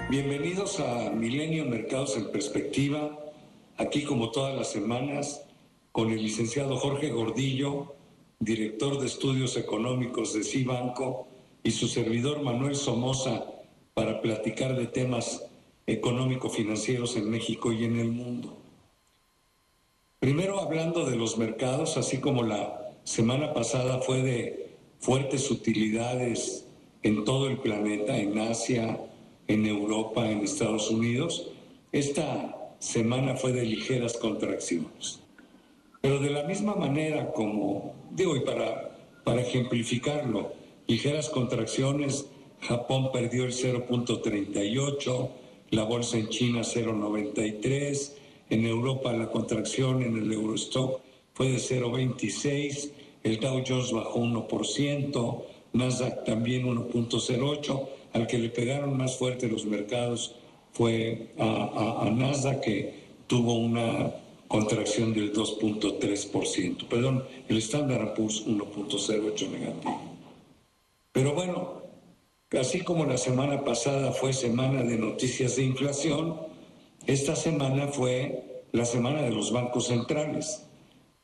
Bienvenidos a Milenio Mercados en Perspectiva, aquí como todas las semanas, con el licenciado Jorge Gordillo, director de Estudios Económicos de Cibanco, y su servidor Manuel Somoza, para platicar de temas económico-financieros en México y en el mundo. Primero hablando de los mercados, así como la semana pasada fue de fuertes utilidades en todo el planeta, en Asia, en Europa, en Estados Unidos, esta semana fue de ligeras contracciones. Pero de la misma manera como, digo, y para ejemplificarlo, ligeras contracciones, Japón perdió el 0.38, la bolsa en China 0.93, en Europa la contracción en el Eurostock fue de 0.26, el Dow Jones bajó 1%, Nasdaq también 1.08, al que le pegaron más fuerte los mercados fue a Nasdaq, que tuvo una contracción del 2.3%. Perdón, el Standard & Poor's 1.08 negativo. Pero bueno, así como la semana pasada fue semana de noticias de inflación, esta semana fue la semana de los bancos centrales.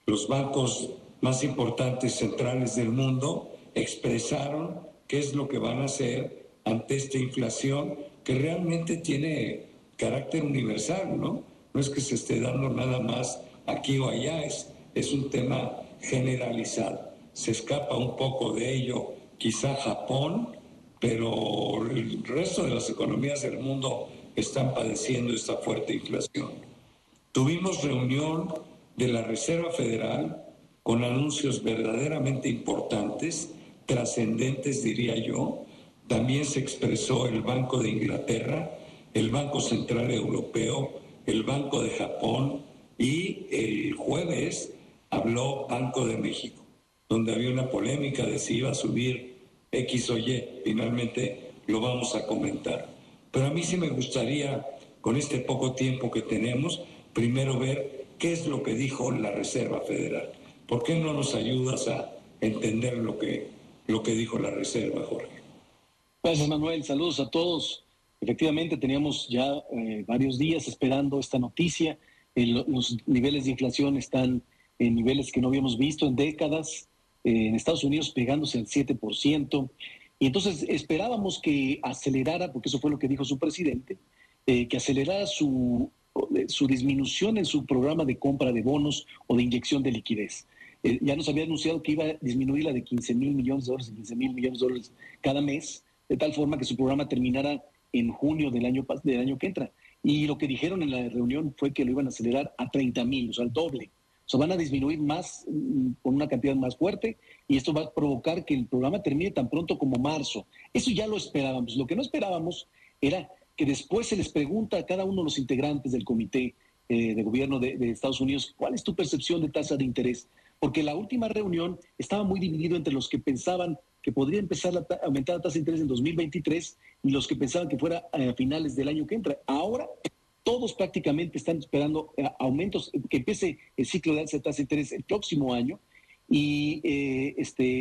Los bancos más importantes centrales del mundo expresaron qué es lo que van a hacer ante esta inflación que realmente tiene carácter universal, ¿no? No es que se esté dando nada más aquí o allá, es un tema generalizado. Se escapa un poco de ello quizá Japón, pero el resto de las economías del mundo están padeciendo esta fuerte inflación. Tuvimos reunión de la Reserva Federal con anuncios verdaderamente importantes, trascendentes diría yo. También se expresó el Banco de Inglaterra, el Banco Central Europeo, el Banco de Japón y el jueves habló Banco de México, donde había una polémica de si iba a subir X o Y. Finalmente lo vamos a comentar. Pero a mí sí me gustaría, con este poco tiempo que tenemos, primero ver qué es lo que dijo la Reserva Federal. ¿Por qué no nos ayudas a entender lo que dijo la Reserva, Jorge? Gracias, Manuel. Saludos a todos. Efectivamente, teníamos ya varios días esperando esta noticia. Los niveles de inflación están en niveles que no habíamos visto en décadas. En Estados Unidos pegándose al 7%. Y entonces esperábamos que acelerara, porque eso fue lo que dijo su presidente, que acelerara su disminución en su programa de compra de bonos o de inyección de liquidez. Ya nos había anunciado que iba a disminuir la de 15 mil millones de dólares y 15 mil millones de dólares cada mes, de tal forma que su programa terminara en junio del año que entra. Y lo que dijeron en la reunión fue que lo iban a acelerar a 30 mil, o sea, al doble. O sea, van a disminuir más, con una cantidad más fuerte, y esto va a provocar que el programa termine tan pronto como marzo. Eso ya lo esperábamos. Lo que no esperábamos era que después se les pregunta a cada uno de los integrantes del comité de gobierno de Estados Unidos, ¿cuál es tu percepción de tasa de interés? Porque la última reunión estaba muy dividido entre los que pensaban que podría empezar a aumentar la tasa de interés en 2023 y los que pensaban que fuera a finales del año que entra. Ahora todos prácticamente están esperando aumentos, que empiece el ciclo de alza de tasa de interés el próximo año y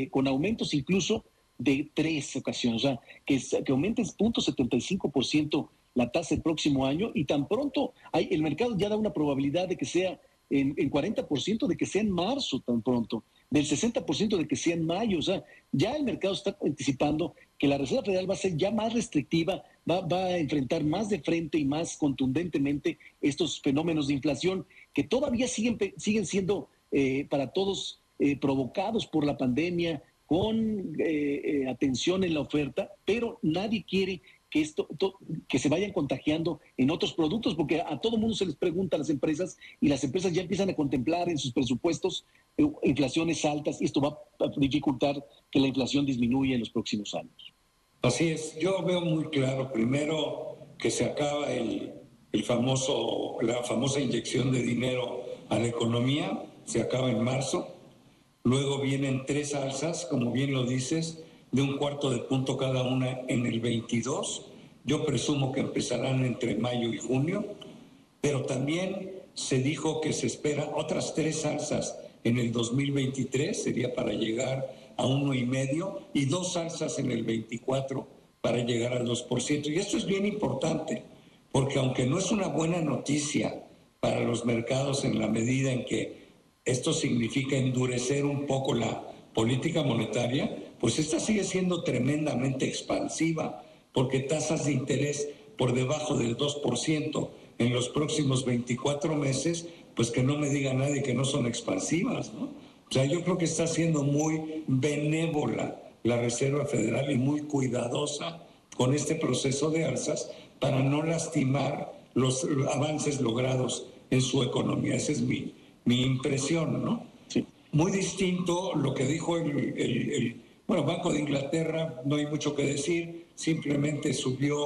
con aumentos incluso de 3 ocasiones, o sea, que aumente el 0.75% la tasa el próximo año, y tan pronto el mercado ya da una probabilidad de que sea en 40% de que sea en marzo tan pronto, del 60% de que sea en mayo. O sea, ya el mercado está anticipando que la Reserva Federal va a ser ya más restrictiva, va a enfrentar más de frente y más contundentemente estos fenómenos de inflación que todavía siguen siendo para todos provocados por la pandemia, con atención en la oferta, pero nadie quiere que que se vayan contagiando en otros productos, porque a todo mundo se les pregunta a las empresas, y las empresas ya empiezan a contemplar en sus presupuestos inflaciones altas, y esto va a dificultar que la inflación disminuya en los próximos años. Así es, yo veo muy claro, primero, que se acaba la famosa inyección de dinero a la economía, se acaba en marzo. Luego vienen 3 alzas, como bien lo dices, de 1/4 punto cada una en el 22. Yo presumo que empezarán entre mayo y junio, pero también se dijo que se esperan otras 3 alzas en el 2023, sería para llegar a 1,5, y 2 alzas en el 24 para llegar al 2%. Y esto es bien importante, porque aunque no es una buena noticia para los mercados en la medida en que esto significa endurecer un poco la política monetaria, pues esta sigue siendo tremendamente expansiva, porque tasas de interés por debajo del 2% en los próximos 24 meses, pues que no me diga nadie que no son expansivas, ¿no? O sea, yo creo que está siendo muy benévola la Reserva Federal y muy cuidadosa con este proceso de alzas para no lastimar los avances logrados en su economía. Esa es mi impresión, ¿no? Sí. Muy distinto lo que dijo el Banco de Inglaterra, no hay mucho que decir, simplemente subió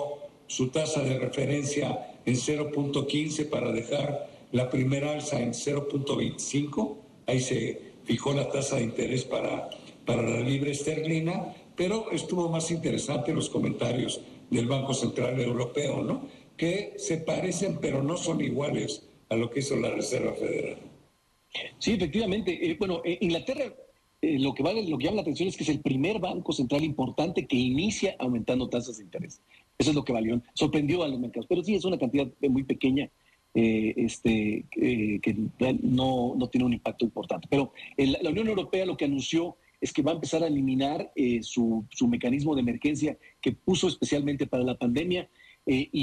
su tasa de referencia en 0.15 para dejar la primera alza en 0.25, ahí se fijó la tasa de interés para la libra esterlina, pero estuvo más interesante los comentarios del Banco Central Europeo, ¿no? Que se parecen pero no son iguales a lo que hizo la Reserva Federal. Sí, efectivamente. Inglaterra, lo que llama la atención es que es el primer banco central importante que inicia aumentando tasas de interés. Eso es lo que valió. Sorprendió a los mercados. Pero sí, es una cantidad muy pequeña que no tiene un impacto importante. Pero la Unión Europea lo que anunció es que va a empezar a eliminar su mecanismo de emergencia que puso especialmente para la pandemia,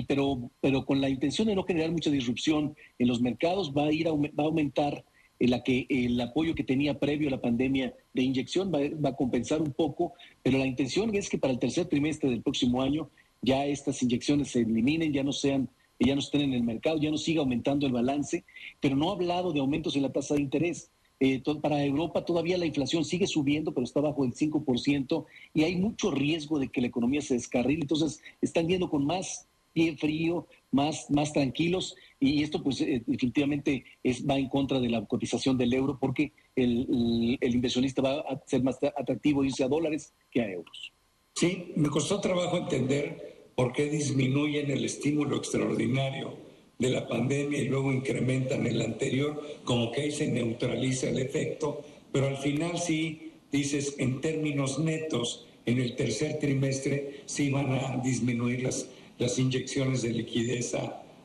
pero con la intención de no generar mucha disrupción en los mercados, va a aumentar el apoyo que tenía previo a la pandemia de inyección, va a compensar un poco, pero la intención es que para el tercer trimestre del próximo año ya estas inyecciones se eliminen, ya no estén en el mercado, ya no siga aumentando el balance, pero no ha hablado de aumentos en la tasa de interés. Para Europa todavía la inflación sigue subiendo, pero está bajo el 5% y hay mucho riesgo de que la economía se descarrile. Entonces están yendo con más pie frío, más tranquilos, y esto pues definitivamente va en contra de la cotización del euro, porque el inversionista va a ser más atractivo irse a dólares que a euros. Sí, me costó trabajo entender por qué disminuyen el estímulo extraordinario de la pandemia y luego incrementan el anterior, como que ahí se neutraliza el efecto, pero al final sí dices, en términos netos, en el tercer trimestre sí van a disminuir las inyecciones de liquidez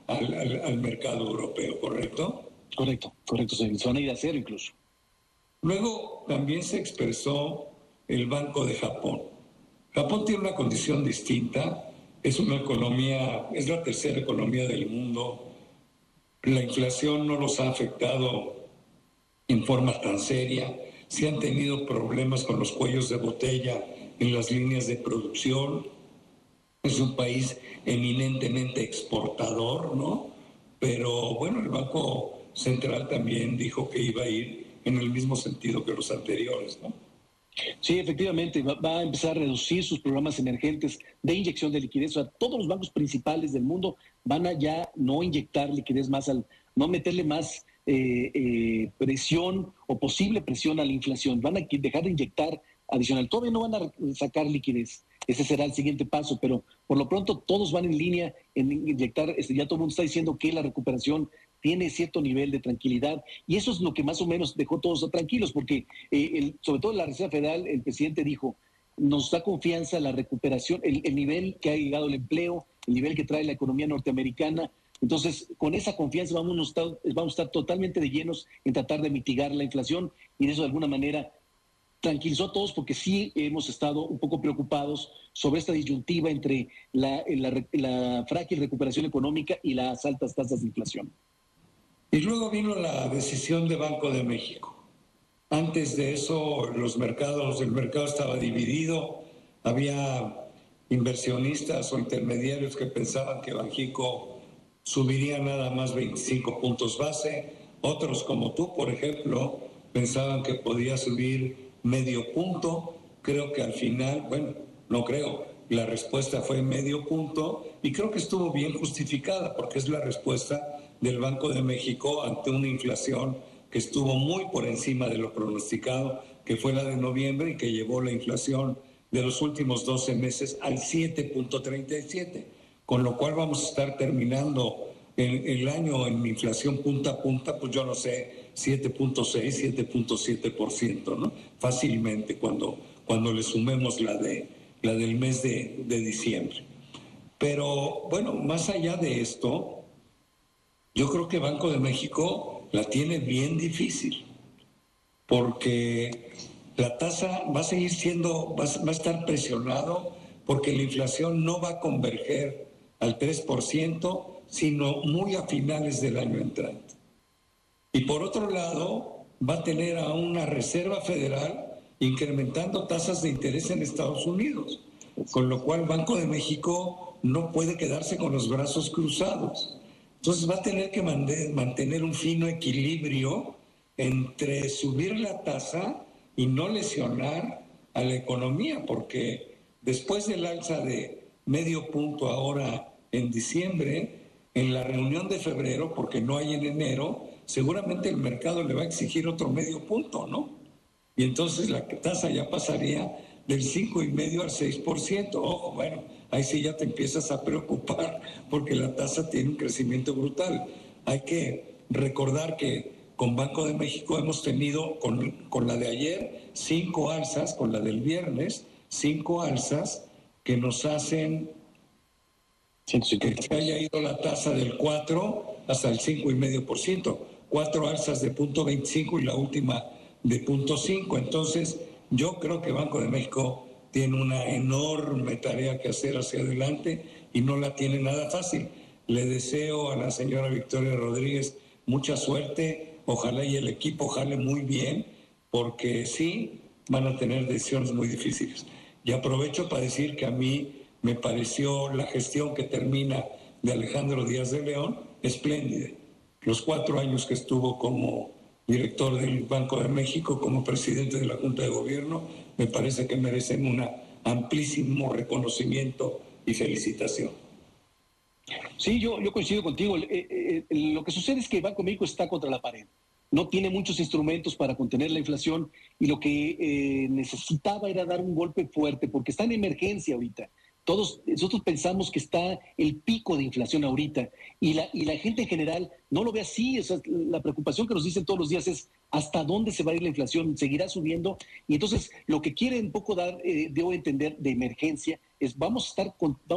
al mercado europeo, ¿correcto? Correcto, se van a ir a cero incluso. Luego también se expresó el Banco de Japón. Japón tiene una condición distinta. Es una economía, es la tercera economía del mundo. La inflación no los ha afectado en forma tan seria. Sí han tenido problemas con los cuellos de botella en las líneas de producción. Es un país eminentemente exportador, ¿no? Pero bueno, el Banco Central también dijo que iba a ir en el mismo sentido que los anteriores, ¿no? Sí, efectivamente, va a empezar a reducir sus programas emergentes de inyección de liquidez. O sea, todos los bancos principales del mundo van a ya no inyectar liquidez más, no meterle más presión o posible presión a la inflación. Van a dejar de inyectar adicional. Todavía no van a sacar liquidez. Ese será el siguiente paso, pero por lo pronto todos van en línea en inyectar. Ya todo el mundo está diciendo que la recuperación tiene cierto nivel de tranquilidad, y eso es lo que más o menos dejó a todos tranquilos, porque sobre todo en la Reserva Federal, el presidente dijo, nos da confianza la recuperación, el nivel que ha llegado el empleo, el nivel que trae la economía norteamericana. Entonces, con esa confianza vamos a estar totalmente de llenos en tratar de mitigar la inflación, y de eso de alguna manera tranquilizó a todos, porque sí hemos estado un poco preocupados sobre esta disyuntiva entre la frágil recuperación económica y las altas tasas de inflación. Y luego vino la decisión de Banco de México. Antes de eso, el mercado estaba dividido. Había inversionistas o intermediarios que pensaban que Banxico subiría nada más 25 puntos base. Otros, como tú, por ejemplo, pensaban que podía subir medio punto. Creo que al final, la respuesta fue medio punto, y creo que estuvo bien justificada, porque es la respuesta del Banco de México ante una inflación que estuvo muy por encima de lo pronosticado, que fue la de noviembre, y que llevó la inflación de los últimos 12 meses al 7.37, con lo cual vamos a estar terminando el año en inflación punta a punta, pues yo no sé, 7.6, 7.7%, ¿no? Fácilmente, cuando le sumemos la la del mes de diciembre. Pero bueno, más allá de esto, yo creo que Banco de México la tiene bien difícil, porque la tasa va a seguir siendo, va a estar presionado, porque la inflación no va a converger al 3%, sino muy a finales del año entrante. Y por otro lado, va a tener a una Reserva Federal incrementando tasas de interés en Estados Unidos, con lo cual Banco de México no puede quedarse con los brazos cruzados. Entonces va a tener que mantener un fino equilibrio entre subir la tasa y no lesionar a la economía, porque después del alza de medio punto ahora en diciembre, en la reunión de febrero, porque no hay en enero, seguramente el mercado le va a exigir otro medio punto, ¿no? Y entonces la tasa ya pasaría del 5,5% al 6%. Ojo, bueno, ahí sí ya te empiezas a preocupar porque la tasa tiene un crecimiento brutal. Hay que recordar que con Banco de México hemos tenido, con la de ayer, 5 alzas, con la del viernes, 5 alzas que nos hacen que se haya ido la tasa del 4 hasta el 5,5%. 4 alzas de 0.25 y la última de 0.5. Entonces, yo creo que Banco de México tiene una enorme tarea que hacer hacia adelante y no la tiene nada fácil. Le deseo a la señora Victoria Rodríguez mucha suerte, ojalá y el equipo jale muy bien, porque sí, van a tener decisiones muy difíciles. Y aprovecho para decir que a mí me pareció la gestión que termina de Alejandro Díaz de León espléndida. Los 4 años que estuvo como director del Banco de México, como presidente de la Junta de Gobierno, me parece que merecen un amplísimo reconocimiento y felicitación. Sí, yo coincido contigo. Lo que sucede es que Banco de México está contra la pared. No tiene muchos instrumentos para contener la inflación y lo que necesitaba era dar un golpe fuerte porque está en emergencia ahorita. Nosotros pensamos que está el pico de inflación ahorita y la gente en general no lo ve así. O sea, la preocupación que nos dicen todos los días es hasta dónde se va a ir la inflación, seguirá subiendo. Y entonces lo que quiere un poco dar, debo entender, de emergencia es vamos a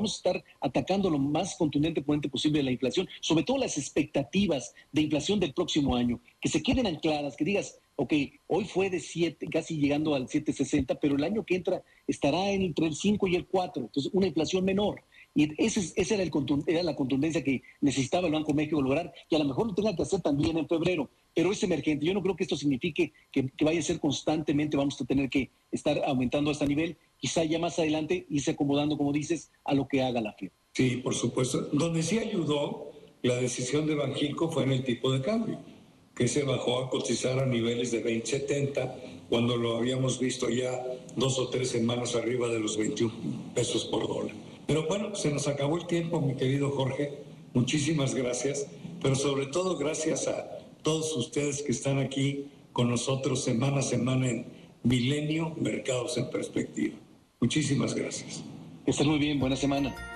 estar atacando lo más contundente posible de la inflación, sobre todo las expectativas de inflación del próximo año, que se queden ancladas, que digas, ok, hoy fue de 7, casi llegando al 7,60, pero el año que entra estará entre el 5 y el 4, entonces una inflación menor. Y esa era la contundencia que necesitaba el Banco de México lograr, que a lo mejor lo tenga que hacer también en febrero, pero es emergente. Yo no creo que esto signifique que vaya a ser constantemente, vamos a tener que estar aumentando a este nivel, quizá ya más adelante irse acomodando, como dices, a lo que haga la FED. Sí, por supuesto. Donde sí ayudó la decisión de Banxico fue en el tipo de cambio, que se bajó a cotizar a niveles de 20.70, cuando lo habíamos visto ya 2 o 3 semanas arriba de los 21 pesos por dólar. Pero bueno, se nos acabó el tiempo, mi querido Jorge. Muchísimas gracias, pero sobre todo gracias a todos ustedes que están aquí con nosotros semana a semana en Milenio Mercados en Perspectiva. Muchísimas gracias. Que estén muy bien, buena semana.